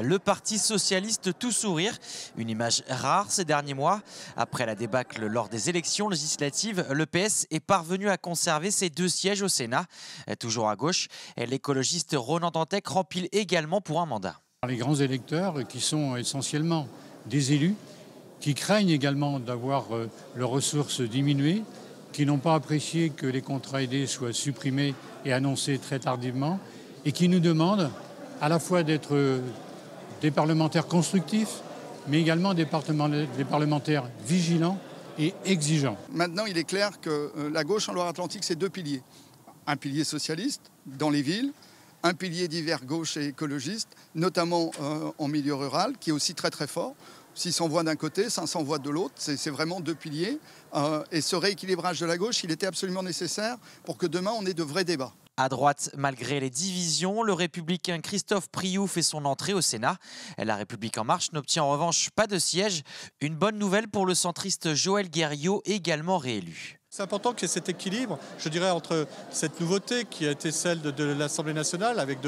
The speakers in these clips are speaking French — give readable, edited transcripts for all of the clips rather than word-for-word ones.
Le Parti socialiste tout sourire, une image rare ces derniers mois. Après la débâcle lors des élections législatives, le PS est parvenu à conserver ses 2 sièges au Sénat. Toujours à gauche, l'écologiste Ronan Dantec rempile également pour un mandat. Les grands électeurs qui sont essentiellement des élus, qui craignent également d'avoir leurs ressources diminuées, qui n'ont pas apprécié que les contrats aidés soient supprimés et annoncés très tardivement, et qui nous demandent à la fois d'être des parlementaires constructifs, mais également des parlementaires vigilants et exigeants. Maintenant, il est clair que la gauche en Loire-Atlantique, c'est 2 piliers. Un pilier socialiste dans les villes, un pilier divers gauche et écologiste, notamment en milieu rural, qui est aussi très très fort. 600 voix d'un côté, 500 voix de l'autre, c'est vraiment 2 piliers. Et ce rééquilibrage de la gauche, il était absolument nécessaire pour que demain, on ait de vrais débats. À droite, malgré les divisions, le républicain Christophe Priou fait son entrée au Sénat. La République En Marche n'obtient en revanche pas de siège. Une bonne nouvelle pour le centriste Joël Guerriau, également réélu. C'est important qu'il y ait cet équilibre, je dirais, entre cette nouveauté qui a été celle de l'Assemblée nationale, avec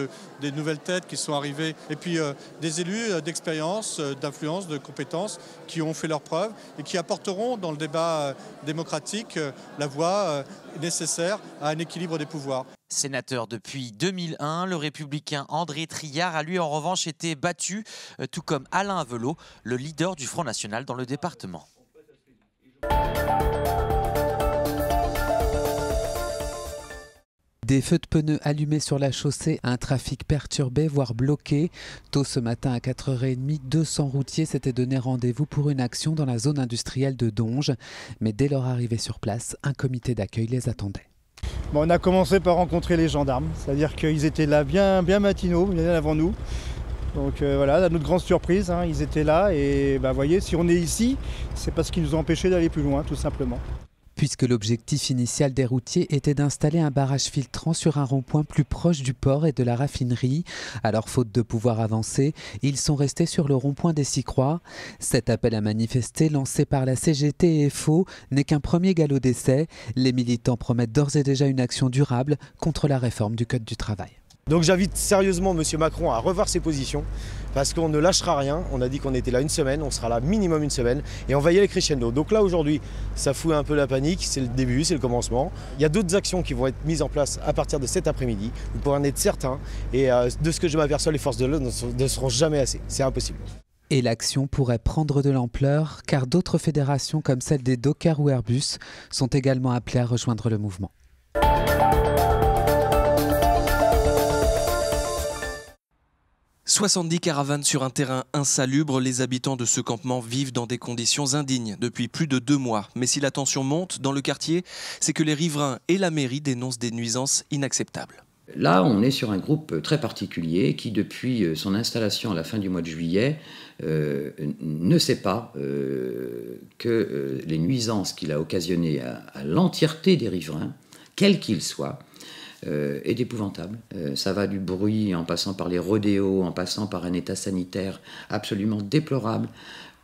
des nouvelles têtes qui sont arrivées, et puis des élus d'expérience, d'influence, de compétences, qui ont fait leurs preuves et qui apporteront dans le débat démocratique la voie nécessaire à un équilibre des pouvoirs. Sénateur depuis 2001, le républicain André Triard a lui en revanche été battu, tout comme Alain Avelot, le leader du Front National dans le département. Des feux de pneus allumés sur la chaussée, un trafic perturbé, voire bloqué. Tôt ce matin à 4h30, 200 routiers s'étaient donné rendez-vous pour une action dans la zone industrielle de Donges. Mais dès leur arrivée sur place, un comité d'accueil les attendait. Bon, on a commencé par rencontrer les gendarmes, c'est-à-dire qu'ils étaient là bien matinaux, bien avant nous. Donc voilà, à notre grande surprise, ils étaient là et vous voyez, si on est ici, c'est parce qu'ils nous ont empêchés d'aller plus loin, tout simplement. Puisque l'objectif initial des routiers était d'installer un barrage filtrant sur un rond-point plus proche du port et de la raffinerie. Alors, faute de pouvoir avancer, ils sont restés sur le rond-point des 6 Croix. Cet appel à manifester, lancé par la CGT et FO, n'est qu'un premier galop d'essai. Les militants promettent d'ores et déjà une action durable contre la réforme du Code du travail. Donc j'invite sérieusement M. Macron à revoir ses positions parce qu'on ne lâchera rien. On a dit qu'on était là 1 semaine, on sera là minimum 1 semaine et on va y aller crescendo. Donc là aujourd'hui, ça fout un peu la panique, c'est le début, c'est le commencement. Il y a d'autres actions qui vont être mises en place à partir de cet après-midi. Vous pourrez en être certains et de ce que je m'aperçois, les forces de l'ordre ne seront jamais assez. C'est impossible. Et l'action pourrait prendre de l'ampleur car d'autres fédérations comme celle des Dockers ou Airbus sont également appelées à rejoindre le mouvement. 70 caravanes sur un terrain insalubre, les habitants de ce campement vivent dans des conditions indignes depuis plus de 2 mois. Mais si la tension monte dans le quartier, c'est que les riverains et la mairie dénoncent des nuisances inacceptables. Là, on est sur un groupe très particulier qui, depuis son installation à la fin du mois de juillet, ne sait pas que les nuisances qu'il a occasionnées à l'entièreté des riverains, quels qu'ils soient, est épouvantable. Ça va du bruit en passant par les rodéos, en passant par un état sanitaire absolument déplorable,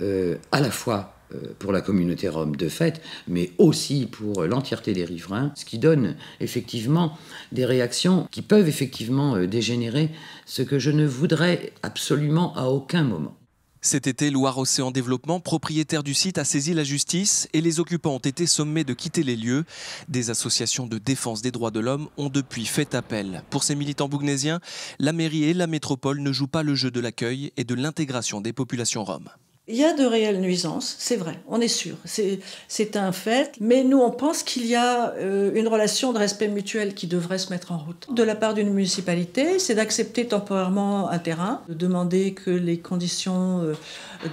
à la fois pour la communauté rome de fait, mais aussi pour l'entièreté des riverains, ce qui donne effectivement des réactions qui peuvent effectivement dégénérer, ce que je ne voudrais absolument à aucun moment. Cet été, Loire Océan Développement, propriétaire du site, a saisi la justice et les occupants ont été sommés de quitter les lieux. Des associations de défense des droits de l'homme ont depuis fait appel. Pour ces militants bougnésiens, la mairie et la métropole ne jouent pas le jeu de l'accueil et de l'intégration des populations roms. Il y a de réelles nuisances, c'est vrai, on est sûr, c'est un fait, mais nous on pense qu'il y a une relation de respect mutuel qui devrait se mettre en route. De la part d'une municipalité, c'est d'accepter temporairement un terrain, de demander que les conditions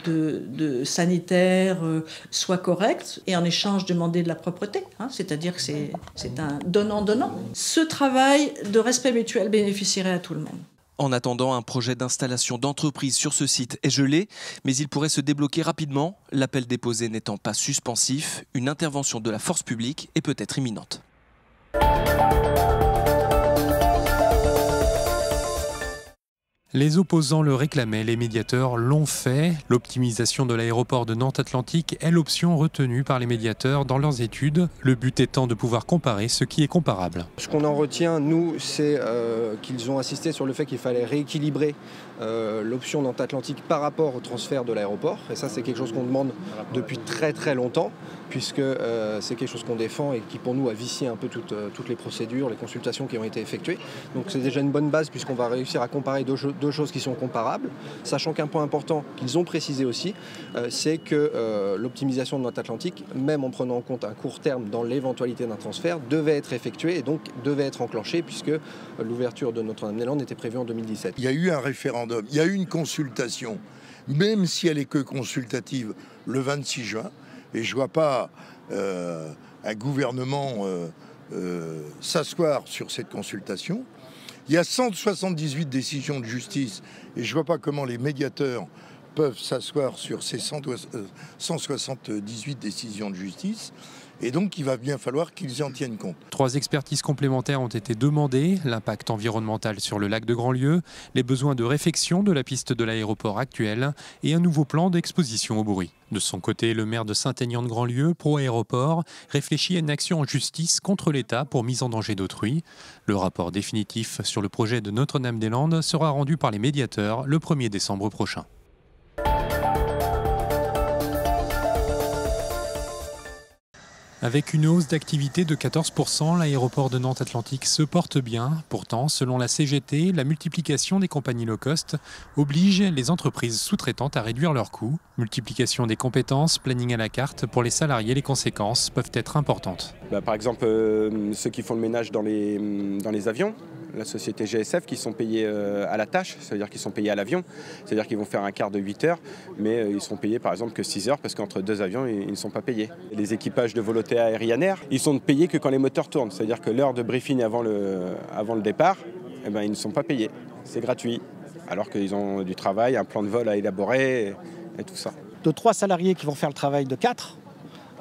de sanitaires soient correctes et en échange demander de la propreté, c'est-à-dire que c'est un donnant-donnant. Ce travail de respect mutuel bénéficierait à tout le monde. En attendant, un projet d'installation d'entreprise sur ce site est gelé, mais il pourrait se débloquer rapidement. L'appel déposé n'étant pas suspensif, une intervention de la force publique est peut-être imminente. Les opposants le réclamaient, les médiateurs l'ont fait. L'optimisation de l'aéroport de Nantes-Atlantique est l'option retenue par les médiateurs dans leurs études, le but étant de pouvoir comparer ce qui est comparable. Ce qu'on en retient, nous, c'est qu'ils ont insisté sur le fait qu'il fallait rééquilibrer l'option Nantes-Atlantique par rapport au transfert de l'aéroport. Et ça, c'est quelque chose qu'on demande depuis très très longtemps, puisque c'est quelque chose qu'on défend et qui pour nous a vicié un peu toutes les procédures, les consultations qui ont été effectuées. Donc c'est déjà une bonne base puisqu'on va réussir à comparer deux choses qui sont comparables, sachant qu'un point important qu'ils ont précisé aussi, c'est que l'optimisation de Nantes-Atlantique, même en prenant en compte un court terme dans l'éventualité d'un transfert, devait être effectuée et donc devait être enclenchée puisque l'ouverture de Notre-Dame-des-Landes était prévue en 2017. Il y a eu un référendum, il y a eu une consultation, même si elle est que consultative, le 26 juin, et je ne vois pas un gouvernement s'asseoir sur cette consultation. Il y a 178 décisions de justice et je ne vois pas comment les médiateurs peuvent s'asseoir sur ces 178 décisions de justice. Et donc, il va bien falloir qu'ils en tiennent compte. 3 expertises complémentaires ont été demandées. L'impact environnemental sur le lac de Grandlieu, les besoins de réfection de la piste de l'aéroport actuelle et un nouveau plan d'exposition au bruit. De son côté, le maire de Saint-Aignan-de-Grandlieu, pro-aéroport, réfléchit à une action en justice contre l'État pour mise en danger d'autrui. Le rapport définitif sur le projet de Notre-Dame-des-Landes sera rendu par les médiateurs le 1er décembre prochain. Avec une hausse d'activité de 14%, l'aéroport de Nantes-Atlantique se porte bien. Pourtant, selon la CGT, la multiplication des compagnies low-cost oblige les entreprises sous-traitantes à réduire leurs coûts. Multiplication des compétences, planning à la carte, pour les salariés, les conséquences peuvent être importantes. Par exemple, ceux qui font le ménage dans les avions, la société GSF, qui sont payés à la tâche, c'est-à-dire qu'ils sont payés à l'avion, c'est-à-dire qu'ils vont faire un quart de 8 heures, mais ils sont payés par exemple que 6 heures parce qu'entre 2 avions, ils ne sont pas payés. Les équipages de Volotea et Ryanair, ils sont payés que quand les moteurs tournent, c'est-à-dire que l'heure de briefing avant le départ, ils ne sont pas payés, c'est gratuit, alors qu'ils ont du travail, un plan de vol à élaborer et tout ça. De 3 salariés qui vont faire le travail de 4,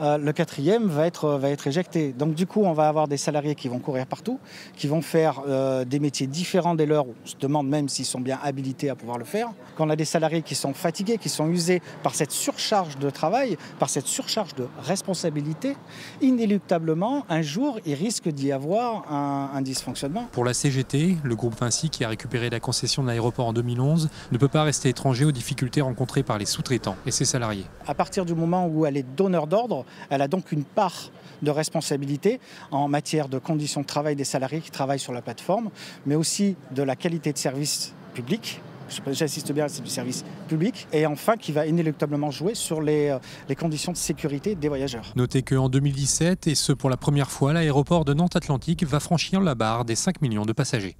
le 4e va être éjecté. Donc du coup, on va avoir des salariés qui vont courir partout, qui vont faire des métiers différents dès lors où on se demande même s'ils sont bien habilités à pouvoir le faire. Quand on a des salariés qui sont fatigués, qui sont usés par cette surcharge de travail, par cette surcharge de responsabilité, inéluctablement, un jour, il risque d'y avoir un dysfonctionnement. Pour la CGT, le groupe Vinci, qui a récupéré la concession de l'aéroport en 2011, ne peut pas rester étranger aux difficultés rencontrées par les sous-traitants et ses salariés. À partir du moment où elle est donneur d'ordre, elle a donc une part de responsabilité en matière de conditions de travail des salariés qui travaillent sur la plateforme, mais aussi de la qualité de service public. J'insiste bien, c'est du service public. Et enfin, qui va inéluctablement jouer sur les conditions de sécurité des voyageurs. Notez qu'en 2017, et ce pour la première fois, l'aéroport de Nantes-Atlantique va franchir la barre des 5 millions de passagers.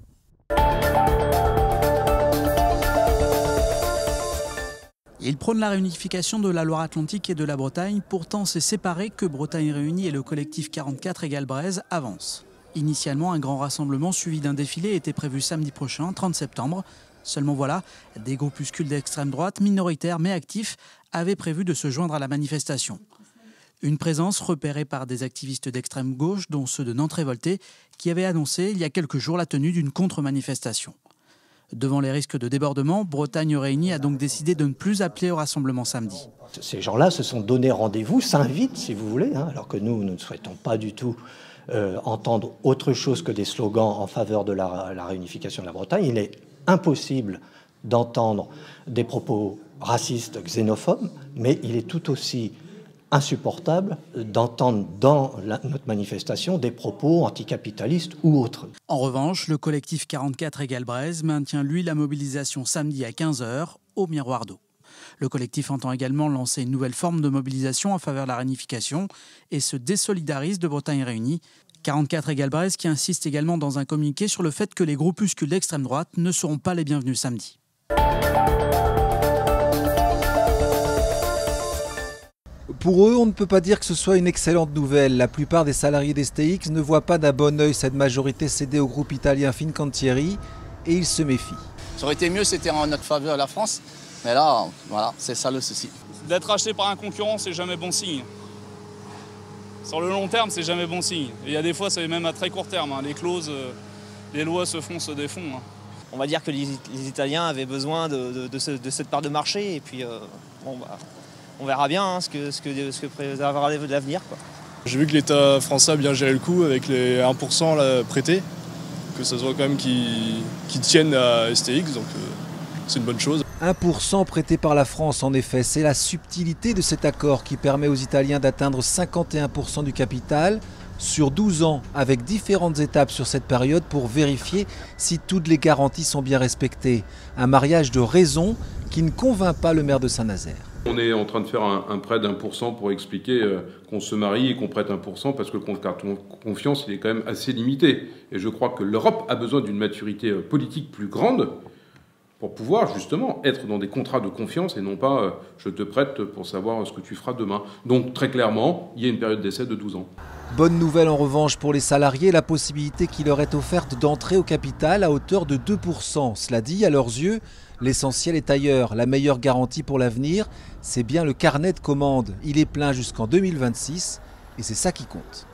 Il prône la réunification de la Loire-Atlantique et de la Bretagne. Pourtant, c'est séparé que Bretagne Réunie et le collectif 44 égale Braise avancent. Initialement, un grand rassemblement suivi d'un défilé était prévu samedi prochain, 30 septembre. Seulement voilà, des groupuscules d'extrême droite, minoritaires mais actifs, avaient prévu de se joindre à la manifestation. Une présence repérée par des activistes d'extrême gauche, dont ceux de Nantes Révoltée, qui avaient annoncé il y a quelques jours la tenue d'une contre-manifestation. Devant les risques de débordement, Bretagne Réunie a donc décidé de ne plus appeler au rassemblement samedi. Ces gens-là se sont donné rendez-vous, s'invitent si vous voulez, alors que nous ne souhaitons pas du tout entendre autre chose que des slogans en faveur de la réunification de la Bretagne. Il est impossible d'entendre des propos racistes, xénophobes, mais il est tout aussi insupportable d'entendre dans notre manifestation des propos anticapitalistes ou autres. En revanche, le collectif 44 égale Braise maintient lui la mobilisation samedi à 15h au Miroir d'eau. Le collectif entend également lancer une nouvelle forme de mobilisation en faveur de la réunification et se désolidarise de Bretagne Réunie. 44 égale Braise qui insiste également dans un communiqué sur le fait que les groupuscules d'extrême droite ne seront pas les bienvenus samedi. Pour eux, on ne peut pas dire que ce soit une excellente nouvelle. La plupart des salariés d'STX ne voient pas d'un bon œil cette majorité cédée au groupe italien Fincantieri et ils se méfient. Ça aurait été mieux, c'était en notre faveur la France. Mais là, voilà, c'est ça le souci. D'être acheté par un concurrent, c'est jamais bon signe. Sur le long terme, c'est jamais bon signe. Et il y a des fois, c'est même à très court terme. Les clauses, les lois se font, se défont. on va dire que les Italiens avaient besoin de cette part de marché. Et puis, on verra bien ce que préservera l'avenir. J'ai vu que l'État français a bien géré le coup avec les 1% là, prêtés, que ça soit quand même qui tiennent à STX, donc c'est une bonne chose. 1% prêté par la France, en effet, c'est la subtilité de cet accord qui permet aux Italiens d'atteindre 51% du capital sur 12 ans, avec différentes étapes sur cette période pour vérifier si toutes les garanties sont bien respectées. Un mariage de raison qui ne convainc pas le maire de Saint-Nazaire. On est en train de faire un prêt d'1% pour expliquer qu'on se marie et qu'on prête 1% parce que le carton confiance il est quand même assez limité. Et je crois que l'Europe a besoin d'une maturité politique plus grande pour pouvoir justement être dans des contrats de confiance et non pas je te prête pour savoir ce que tu feras demain. Donc très clairement, il y a une période d'essai de 12 ans. Bonne nouvelle en revanche pour les salariés, la possibilité qui leur est offerte d'entrer au capital à hauteur de 2%. Cela dit, à leurs yeux, l'essentiel est ailleurs. La meilleure garantie pour l'avenir, c'est bien le carnet de commandes. Il est plein jusqu'en 2026 et c'est ça qui compte.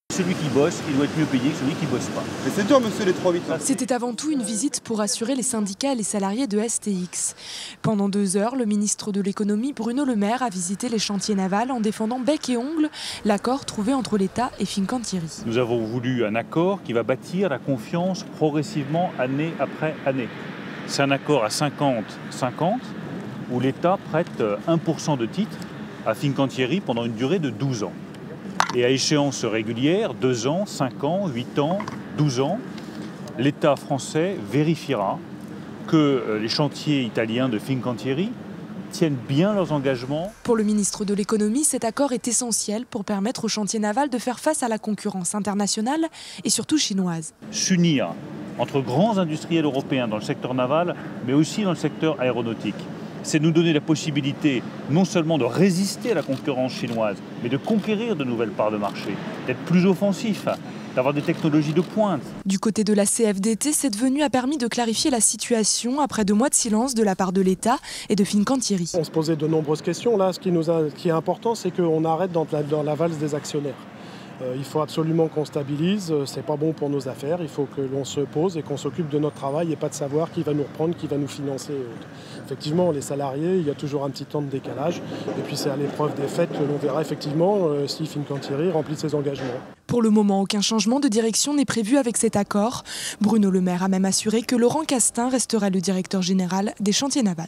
Celui qui bosse, il doit être mieux payé que celui qui ne bosse pas. Mais c'est dur, monsieur, les 3-8. C'était avant tout une visite pour rassurer les syndicats et les salariés de STX. Pendant 2 heures, le ministre de l'économie, Bruno Le Maire, a visité les chantiers navals en défendant bec et ongle l'accord trouvé entre l'État et Fincantieri. Nous avons voulu un accord qui va bâtir la confiance progressivement année après année. C'est un accord à 50-50 où l'État prête 1% de titres à Fincantieri pendant une durée de 12 ans. Et à échéance régulière, 2 ans, 5 ans, 8 ans, 12 ans, l'État français vérifiera que les chantiers italiens de Fincantieri tiennent bien leurs engagements. Pour le ministre de l'économie, cet accord est essentiel pour permettre aux chantiers navals de faire face à la concurrence internationale et surtout chinoise. S'unir entre grands industriels européens dans le secteur naval, mais aussi dans le secteur aéronautique. C'est nous donner la possibilité non seulement de résister à la concurrence chinoise, mais de conquérir de nouvelles parts de marché, d'être plus offensif, d'avoir des technologies de pointe. Du côté de la CFDT, cette venue a permis de clarifier la situation après 2 mois de silence de la part de l'État et de Fincantieri. On se posait de nombreuses questions. Là, ce qui est important, c'est qu'on arrête dans la valse des actionnaires. Il faut absolument qu'on stabilise, c'est pas bon pour nos affaires, il faut que l'on se pose et qu'on s'occupe de notre travail et pas de savoir qui va nous reprendre, qui va nous financer. Effectivement, les salariés, il y a toujours un petit temps de décalage et puis c'est à l'épreuve des faits que l'on verra effectivement si Fincantieri remplit ses engagements. Pour le moment, aucun changement de direction n'est prévu avec cet accord. Bruno Le Maire a même assuré que Laurent Castin resterait le directeur général des chantiers navals.